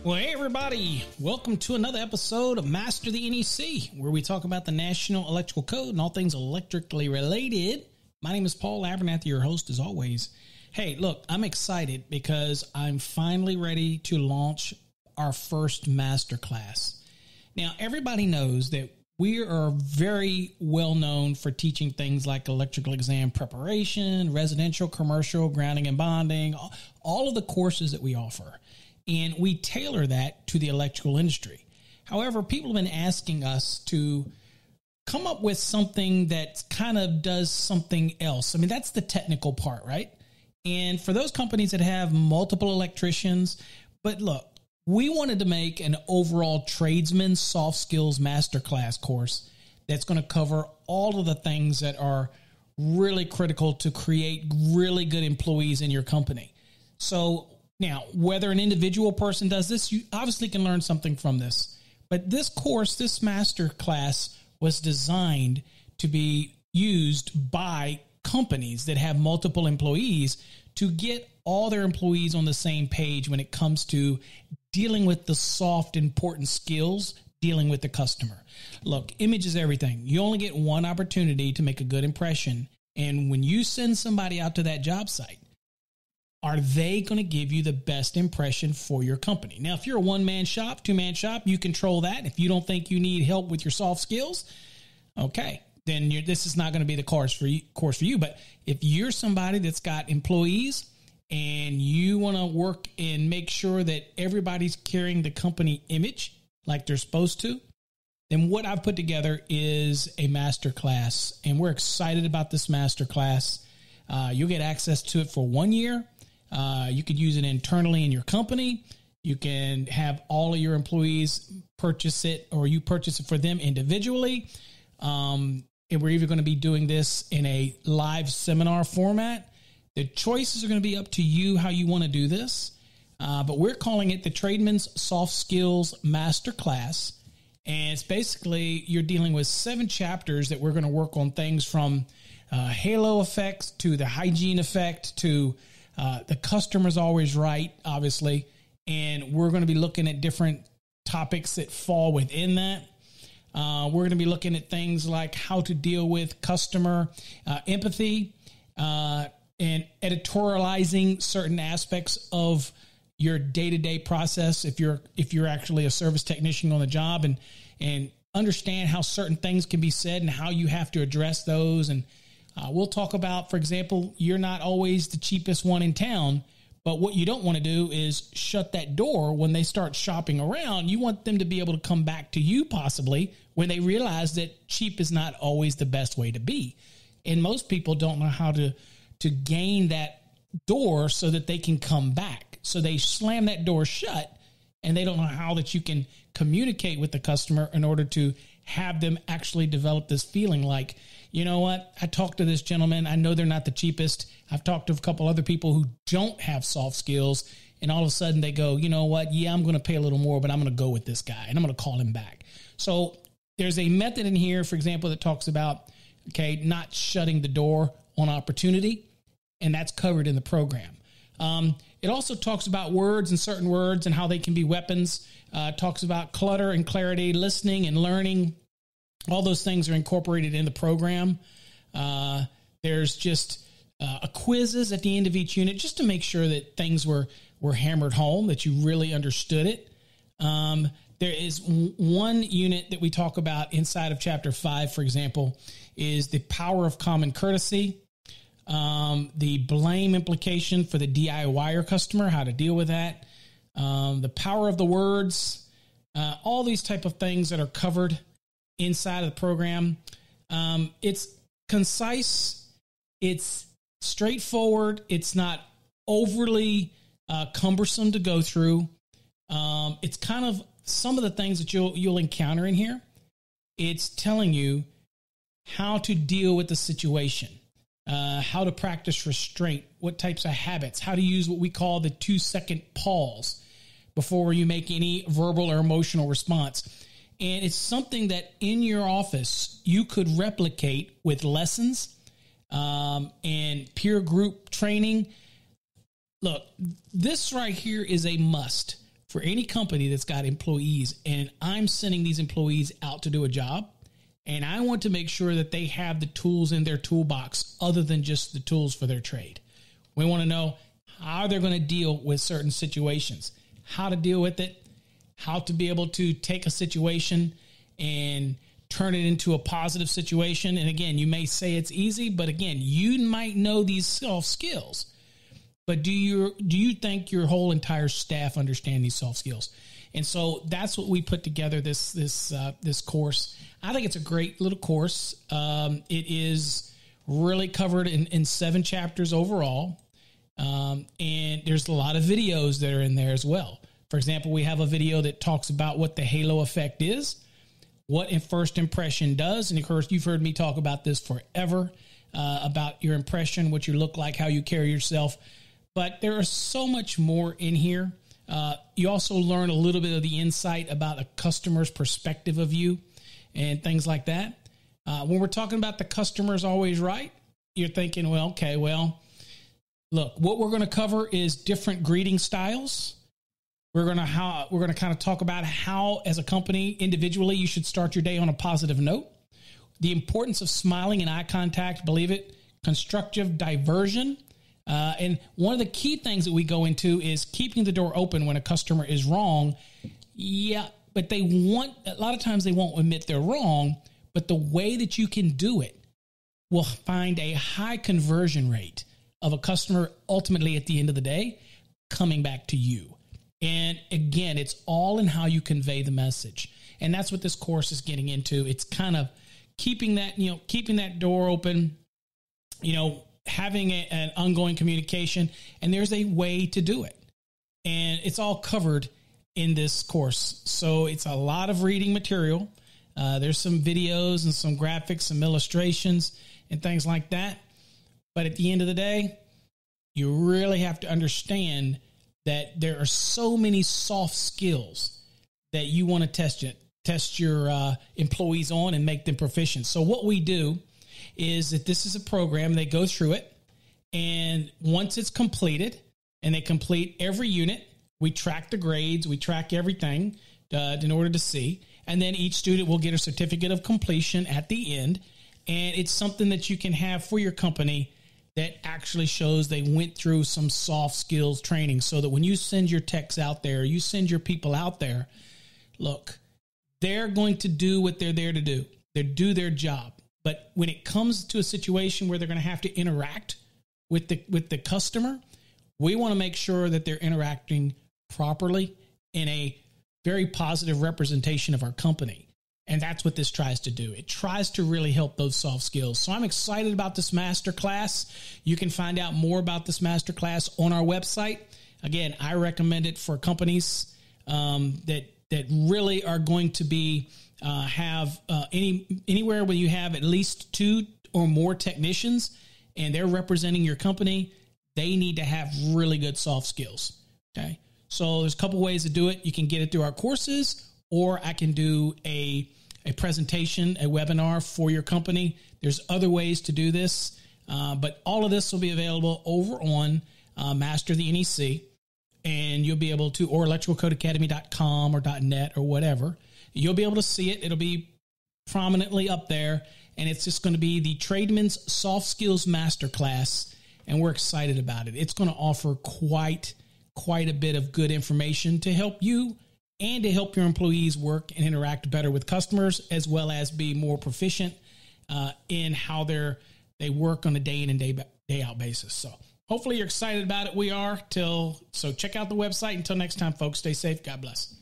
Well, hey, everybody. Welcome to another episode of Master the NEC, where we talk about the National Electrical Code and all things electrically related. My name is Paul Abernathy, your host, as always. Hey, look, I'm excited because I'm finally ready to launch our first masterclass. Now, everybody knows that we are very well known for teaching things like electrical exam preparation, residential, commercial, grounding and bonding, all of the courses that we offer. And we tailor that to the electrical industry. However, people have been asking us to come up with something that kind of does something else. I mean, that's the technical part, right? And for those companies that have multiple electricians, but look, we wanted to make an overall tradesman soft skills masterclass course that's going to cover all of the things that are really critical to create really good employees in your company. So now, whether an individual person does this, you obviously can learn something from this. But this course, this master class, was designed to be used by companies that have multiple employees to get all their employees on the same page when it comes to dealing with the soft, important skills, dealing with the customer. Look, image is everything. You only get one opportunity to make a good impression. And when you send somebody out to that job site, are they going to give you the best impression for your company? Now, if you're a one-man shop, two-man shop, you control that. If you don't think you need help with your soft skills, okay, then this is not going to be the course for you. But if you're somebody that's got employees and you want to work and make sure that everybody's carrying the company image like they're supposed to, then what I've put together is a master class, and we're excited about this master class. You'll get access to it for 1 year. You could use it internally in your company. You can have all of your employees purchase it, or you purchase it for them individually. And we're even going to be doing this in a live seminar format. The choices are going to be up to you how you want to do this. But we're calling it the Tradesman's Soft Skills Masterclass. And it's basically, you're dealing with 7 chapters that we're going to work on things from halo effects to the hygiene effect to the customer's always right, obviously. And we're going to be looking at different topics that fall within that. We're going to be looking at things like how to deal with customer empathy and editorializing certain aspects of your day-to-day process if you're actually a service technician on the job, and understand how certain things can be said and how you have to address those. And we'll talk about, for example, you're not always the cheapest one in town, but what you don't want to do is shut that door when they start shopping around. You want them to be able to come back to you possibly when they realize that cheap is not always the best way to be. And most people don't know how to gain that door so that they can come back. So they slam that door shut, and they don't know how that you can communicate with the customer in order to have them actually develop this feeling like, you know what, I talked to this gentleman. I know they're not the cheapest. I've talked to a couple other people who don't have soft skills, and all of a sudden they go, you know what, yeah, I'm going to pay a little more, but I'm going to go with this guy, and I'm going to call him back. So there's a method in here, for example, that talks about, okay, not shutting the door on opportunity, and that's covered in the program. It also talks about words and certain words and how they can be weapons. Talks about clutter and clarity, listening and learning. All those things are incorporated in the program. There's just quizzes at the end of each unit just to make sure that things were hammered home, that you really understood it. There is one unit that we talk about inside of Chapter 5, for example, is the power of common courtesy. The blame implication for the DIYer customer, how to deal with that, the power of the words, all these type of things that are covered inside of the program. It's concise, it's straightforward, it's not overly cumbersome to go through. It's kind of some of the things that you'll encounter in here. It's telling you how to deal with the situation. How to practice restraint, what types of habits, how to use what we call the 2-second pause before you make any verbal or emotional response. And it's something that in your office you could replicate with lessons and peer group training. Look, this right here is a must for any company that's got employees and I'm sending these employees out to do a job, and I want to make sure that they have the tools in their toolbox other than just the tools for their trade. We want to know how they're going to deal with certain situations, how to deal with it, how to be able to take a situation and turn it into a positive situation. And again, you may say it's easy, but again, you might know these soft skills. But do you think your whole entire staff understand these soft skills? And so that's what we put together this course. I think it's a great little course. It is really covered in 7 chapters overall. And there's a lot of videos that are in there as well. For example, we have a video that talks about what the halo effect is, what a first impression does. And of course, you've heard me talk about this forever, about your impression, what you look like, how you carry yourself. But there is so much more in here. You also learn a little bit of the insight about a customer's perspective of you and things like that. When we're talking about the customer's always right, you're thinking, look, what we're going to cover is different greeting styles. We're going to kind of talk about how, as a company, individually, you should start your day on a positive note. The importance of smiling and eye contact, believe it, constructive diversion. And one of the key things that we go into is keeping the door open when a customer is wrong. Yeah, but a lot of times they won't admit they're wrong, but the way that you can do it will find a high conversion rate of a customer ultimately at the end of the day coming back to you. And again, it's all in how you convey the message. And that's what this course is getting into. It's kind of keeping that door open, having an ongoing communication, and there's a way to do it. And it's all covered in this course. So it's a lot of reading material. There's some videos and some graphics, some illustrations and things like that. But at the end of the day, you really have to understand that there are so many soft skills that you want to test your employees on and make them proficient. So what we do is that this is a program, they go through it, and once it's completed and they complete every unit, we track the grades, we track everything in order to see, and then each student will get a certificate of completion at the end, and it's something that you can have for your company that actually shows they went through some soft skills training, so that when you send your techs out there, you send your people out there, look, they're going to do what they're there to do. They do their job. But when it comes to a situation where they're going to have to interact with the customer, we want to make sure that they're interacting properly in a very positive representation of our company. And that's what this tries to do. It tries to really help those soft skills. So I'm excited about this masterclass. You can find out more about this masterclass on our website. Again, I recommend it for companies that really are going to be have anywhere where you have at least 2 or more technicians and they're representing your company. They need to have really good soft skills. Okay. So there's a couple ways to do it. You can get it through our courses, or I can do a presentation, a webinar for your company. There's other ways to do this, but all of this will be available over on Master the NEC, and you'll be able to, or electricalcodeacademy.com or .net or whatever. You'll be able to see it. It'll be prominently up there, and it's just going to be the Tradesman's Soft Skills Masterclass, and we're excited about it. It's going to offer quite a bit of good information to help you and to help your employees work and interact better with customers, as well as be more proficient in how they work on a day in and day out basis. So hopefully you're excited about it. We are. So check out the website. Until next time, folks, stay safe. God bless.